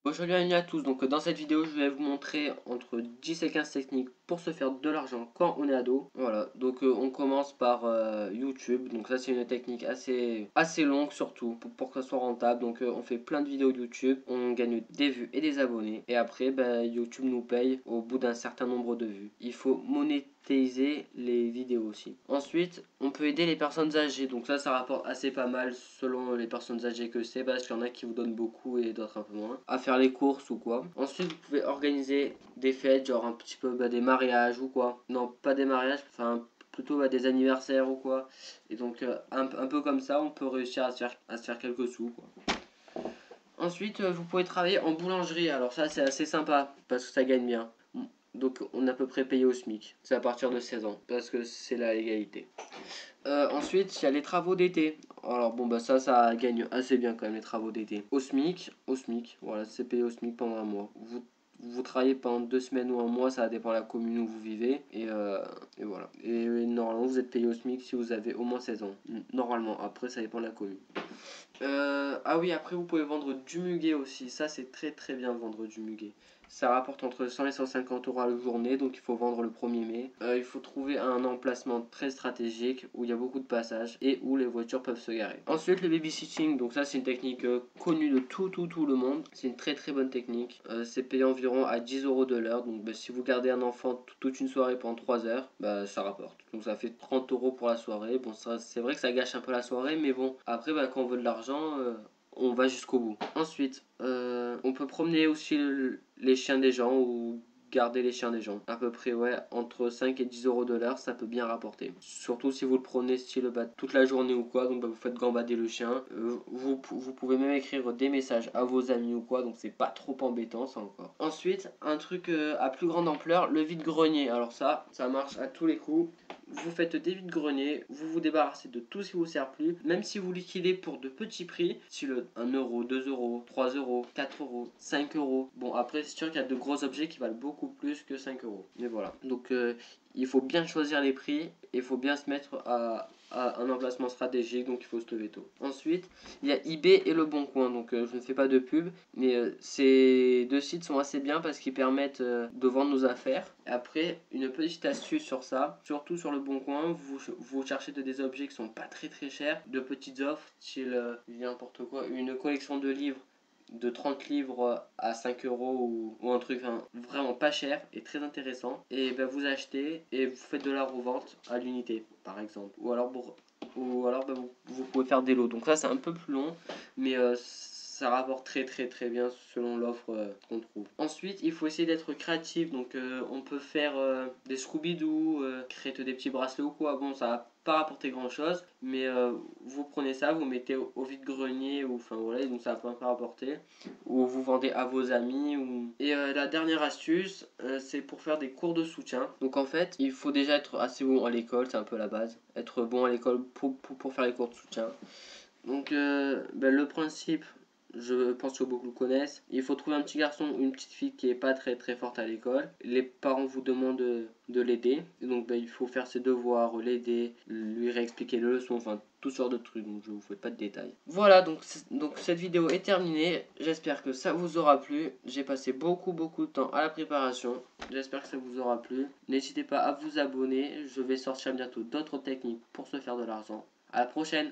Bonjour à tous, donc dans cette vidéo je vais vous montrer entre 10 et 15 techniques pour se faire de l'argent quand on est ado. Voilà, donc on commence par YouTube, donc ça c'est une technique assez longue surtout pour que ça soit rentable. Donc on fait plein de vidéos YouTube, on gagne des vues et des abonnés et après YouTube nous paye au bout d'un certain nombre de vues. Il faut monétiser les vidéos aussi. Ensuite on peut aider les personnes âgées, donc ça rapporte assez pas mal selon les personnes âgées que c'est, parce qu'il y en a qui vous donnent beaucoup et d'autres un peu moins, à faire les courses ou quoi. Ensuite vous pouvez organiser des fêtes, genre un petit peu des mariages ou quoi. Non, pas des mariages, enfin plutôt des anniversaires ou quoi. Et donc un peu comme ça on peut réussir à se faire quelques sous quoi. Ensuite vous pouvez travailler en boulangerie, alors ça c'est assez sympa parce que ça gagne bien. Donc on est à peu près payé au SMIC, c'est à partir de 16 ans parce que c'est la légalité. Ensuite, il y a les travaux d'été. Alors bon, ça gagne assez bien quand même les travaux d'été. Au SMIC, voilà, c'est payé au SMIC pendant un mois. Vous travaillez pendant 2 semaines ou un mois, ça dépend de la commune où vous vivez. Et voilà. Et normalement, vous êtes payé au SMIC si vous avez au moins 16 ans. Normalement, après, ça dépend de la commune. Ah oui, après, vous pouvez vendre du muguet aussi. Ça, c'est très très bien vendre du muguet. Ça rapporte entre 100 et 150 euros à la journée, donc il faut vendre le 1er mai. Il faut trouver un emplacement très stratégique où il y a beaucoup de passages et où les voitures peuvent se garer. Ensuite, le babysitting, donc ça c'est une technique connue de tout le monde. C'est une très très bonne technique. C'est payé environ à 10 euros de l'heure, donc si vous gardez un enfant toute une soirée pendant 3 heures, ça rapporte. Donc ça fait 30 euros pour la soirée. Bon, c'est vrai que ça gâche un peu la soirée, mais bon, après quand on veut de l'argent, on va jusqu'au bout. Ensuite, on peut promener aussi les chiens des gens ou garder les chiens des gens. À peu près, ouais, entre 5 et 10 euros de l'heure, ça peut bien rapporter. Surtout si vous le prenez style toute la journée ou quoi, donc vous faites gambader le chien. Vous pouvez même écrire des messages à vos amis ou quoi, donc c'est pas trop embêtant ça encore. Ensuite, un truc à plus grande ampleur, le vide-grenier. Alors ça marche à tous les coups. Vous faites des vides-greniers, vous vous débarrassez de tout ce qui vous sert plus, même si vous liquidez pour de petits prix, style 1 euro, 2 euros, 3 euros, 4 euros, 5 euros. Bon, après, c'est sûr qu'il y a de gros objets qui valent beaucoup plus que 5 euros. Mais voilà. Donc, il faut bien choisir les prix et il faut bien se mettre à un emplacement stratégique, donc il faut se lever tôt. Ensuite, il y a eBay et Le Bon Coin, donc je ne fais pas de pub, mais ces deux sites sont assez bien parce qu'ils permettent de vendre nos affaires. Après, une petite astuce sur ça, surtout sur Le Bon Coin, vous cherchez des objets qui sont pas très très chers, de petites offres, style n'importe quoi, une collection de livres de 30 livres à 5 euros ou un truc vraiment pas cher et très intéressant, et vous achetez et vous faites de la revente à l'unité par exemple, ou alors vous pouvez faire des lots. Donc ça c'est un peu plus long, mais ça rapporte très très très bien selon l'offre qu'on trouve. Ensuite il faut essayer d'être créatif, donc on peut faire des Scooby-Doo, créer des petits bracelets ou quoi. Bon, ça va pas rapporter grand chose, mais vous prenez ça, vous mettez au vide-grenier, ou enfin voilà, donc ça va pas rapporter, ou vous vendez à vos amis. Et la dernière astuce, c'est pour faire des cours de soutien. Donc en fait, il faut déjà être assez bon à l'école, c'est un peu la base, être bon à l'école pour faire les cours de soutien. Donc le principe, je pense que beaucoup le connaissent. Il faut trouver un petit garçon ou une petite fille qui est pas très très forte à l'école. Les parents vous demandent de l'aider. Donc il faut faire ses devoirs, l'aider, lui réexpliquer les leçons, enfin tout sortes de trucs. Donc je vous fais pas de détails. Voilà, donc cette vidéo est terminée. J'espère que ça vous aura plu. J'ai passé beaucoup de temps à la préparation. J'espère que ça vous aura plu. N'hésitez pas à vous abonner. Je vais sortir bientôt d'autres techniques pour se faire de l'argent. À la prochaine!